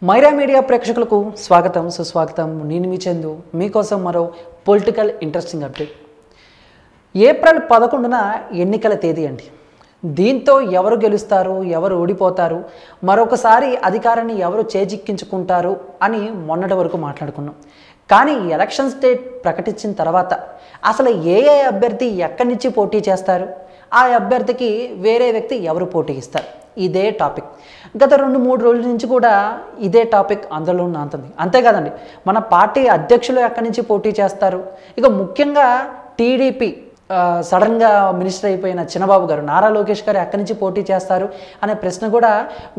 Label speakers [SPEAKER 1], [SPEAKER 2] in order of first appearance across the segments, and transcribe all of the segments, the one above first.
[SPEAKER 1] Myra media ప్రేక్షకులకు స్వాగతం సుస్వాగతం. నేను మీ చందు మీకోసం మరో పొలిటికల్ ఇంట్రెస్టింగ్ అప్డేట్. ఏప్రిల్ 11న ఎన్నికల తేదీ అండి. దీంతో ఎవరు గెలుస్తారు, ఎవరు ఓడిపోతారు, మరొకసారి అధికారాన్ని ఎవరు చేజిక్కించుకుంటారు అని మొన్నటి వరకు మాట్లాడుకున్నాం. కానీ ఎలక్షన్స్ డేట్ ప్రకటించిన తర్వాత అసలు ఏ అభ్యర్థి ఎక్కడి నుంచి పోటీ చేస్తారు, ఆ అభ్యర్థికి వేరే వ్యక్తి ఎవరు పోటీ ఇస్తారు, ఇదే టాపిక్. గత 2-3 రోజుల నుంచి కూడా ఇదే టాపిక్ అందులో నాంతుంది. అంతేకాదండి, మన పార్టీ అధ్యక్షులు ఎక్కడి నుంచి పోటీ చేస్తారు, ఇక ముఖ్యంగా టీడీపీ సడన్గా మినిస్టర్ అయిపోయిన చిన్నబాబు గారు, నారా లోకేష్ గారు ఎక్కడి నుంచి పోటీ చేస్తారు అనే ప్రశ్న కూడా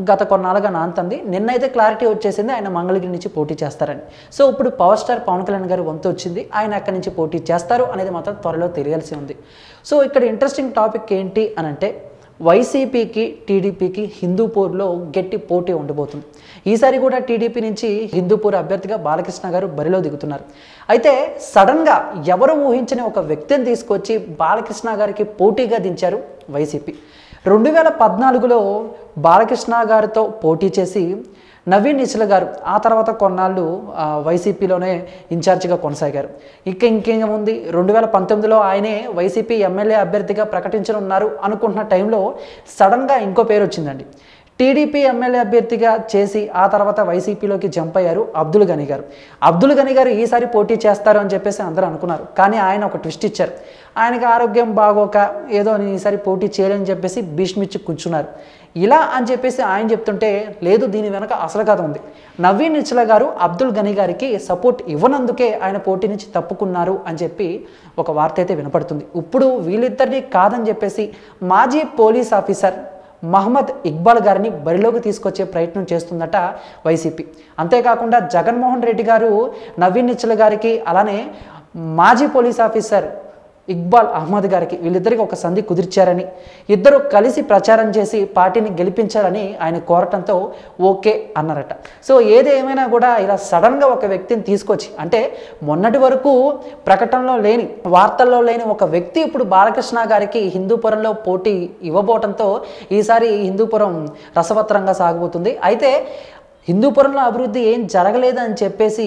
[SPEAKER 1] గత కొన్నాళ్ళుగా నాంతుంది. నిన్నైతే క్లారిటీ వచ్చేసింది, ఆయన మంగళగిరి నుంచి పోటీ చేస్తారని. సో ఇప్పుడు పవర్ స్టార్ పవన్ కళ్యాణ్ గారు వంతు వచ్చింది, ఆయన ఎక్కడి నుంచి పోటీ చేస్తారు అనేది మాత్రం త్వరలో తెలియాల్సి ఉంది. సో ఇక్కడ ఇంట్రెస్టింగ్ టాపిక్ ఏంటి అని అంటే, వైసీపీకి టీడీపీకి హిందూపూర్లో గట్టి పోటీ ఉండబోతుంది. ఈసారి కూడా టీడీపీ నుంచి హిందూపూర్ అభ్యర్థిగా బాలకృష్ణ గారు బరిలో దిగుతున్నారు. అయితే సడన్గా ఎవరు ఊహించని ఒక వ్యక్తిని తీసుకొచ్చి బాలకృష్ణ గారికి పోటీగా దించారు వైసీపీ. 2014లో బాలకృష్ణ గారితో పోటీ చేసి నవీన్ నిశ్చల గారు ఆ తర్వాత కొన్నాళ్ళు వైసీపీలోనే ఇన్ఛార్జిగా కొనసాగారు. ఇంకేముంది, 2019లో ఆయనే వైసీపీ ఎమ్మెల్యే అభ్యర్థిగా ప్రకటించనున్నారు అనుకుంటున్న టైంలో సడన్గా ఇంకో పేరు వచ్చిందండి. టీడీపీ ఎమ్మెల్యే అభ్యర్థిగా చేసి ఆ తర్వాత వైసీపీలోకి జంప్ అయ్యారు అబ్దుల్ గనీ గారు. అబ్దుల్ గనీ గారు ఈసారి పోటీ చేస్తారు అని చెప్పేసి అందరూ అనుకున్నారు. కానీ ఆయన ఒక ట్విస్ట్ ఇచ్చారు. ఆయనకి ఆరోగ్యం బాగోక ఏదో నేను ఈసారి పోటీ చేయలేని చెప్పేసి భీష్మిచ్చి కూర్చున్నారు. ఇలా అని చెప్పేసి ఆయన చెప్తుంటే, లేదు దీని వెనక అసలు కథ ఉంది. నవీన్ నిశ్చల గారు అబ్దుల్ గనీ గారికి సపోర్ట్ ఇవ్వనందుకే ఆయన పోటీ నుంచి తప్పుకున్నారు అని చెప్పి ఒక వార్త అయితే వినపడుతుంది. ఇప్పుడు వీళ్ళిద్దరినీ కాదని చెప్పేసి మాజీ పోలీస్ ఆఫీసర్ మహమ్మద్ ఇక్బాల్ గారిని బరిలోకి తీసుకొచ్చే ప్రయత్నం చేస్తుందట వైసీపీ. అంతేకాకుండా జగన్మోహన్ రెడ్డి గారు నవీన్ నిశ్చల గారికి, అలానే మాజీ పోలీస్ ఆఫీసర్ ఇక్బాల్ అహ్మద్ గారికి, వీళ్ళిద్దరికి ఒక సంధి కుదిర్చారని, ఇద్దరు కలిసి ప్రచారం చేసి పార్టీని గెలిపించాలని ఆయన కోరటంతో ఓకే అన్నారట. సో ఏదేమైనా కూడా ఇలా సడన్గా ఒక వ్యక్తిని తీసుకొచ్చి, అంటే మొన్నటి వరకు ప్రకటనలో లేని, వార్తల్లో లేని ఒక వ్యక్తి ఇప్పుడు బాలకృష్ణ గారికి హిందూపురంలో పోటీ ఇవ్వబోవడంతో ఈసారి హిందూపురం రసవత్తరంగా సాగబోతుంది. అయితే హిందూపురంలో అభివృద్ధి ఏం జరగలేదు అని చెప్పేసి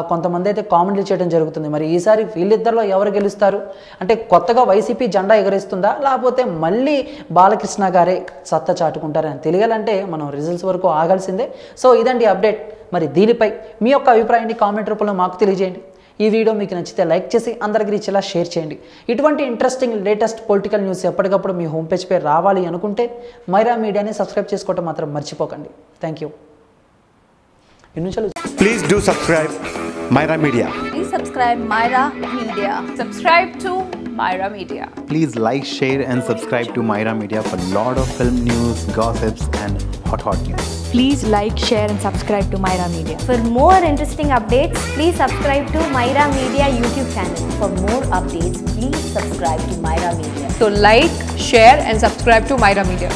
[SPEAKER 1] కొంతమంది అయితే కామెంట్లు చేయడం జరుగుతుంది. మరి ఈసారి వీళ్ళిద్దరిలో ఎవరు గెలుస్తారు అంటే, కొత్తగా వైసీపీ జెండా ఎగరేస్తుందా, లేకపోతే మళ్ళీ బాలకృష్ణ గారే సత్తా చాటుకుంటారని తెలియాలంటే మనం రిజల్ట్స్ వరకు ఆగాల్సిందే. సో ఇదండి అప్డేట్. మరి దీనిపై మీ యొక్క అభిప్రాయాన్ని కామెంట్ రూపంలో మాకు తెలియజేయండి. ఈ వీడియో మీకు నచ్చితే లైక్ చేసి అందరికీ రీచ్లా షేర్ చేయండి. ఇటువంటి ఇంట్రెస్టింగ్ లేటెస్ట్ పొలిటికల్ న్యూస్ ఎప్పటికప్పుడు మీ హోమ్ పేజ్ పై రావాలి అనుకుంటే మైరా మీడియాని సబ్స్క్రైబ్ చేసుకోవడం మాత్రం మర్చిపోకండి. Thank you.
[SPEAKER 2] Please do subscribe Myra Media.
[SPEAKER 3] Please subscribe Myra Media. Subscribe to Myra Media.
[SPEAKER 4] Please like, share and subscribe to Myra Media for lot of film news, gossips and hot news.
[SPEAKER 5] Please like, share and subscribe to Myra Media.
[SPEAKER 6] For more interesting updates, please subscribe to Myra Media YouTube channel. For more updates, please subscribe to Myra Media.
[SPEAKER 3] So like, share and subscribe to Myra Media.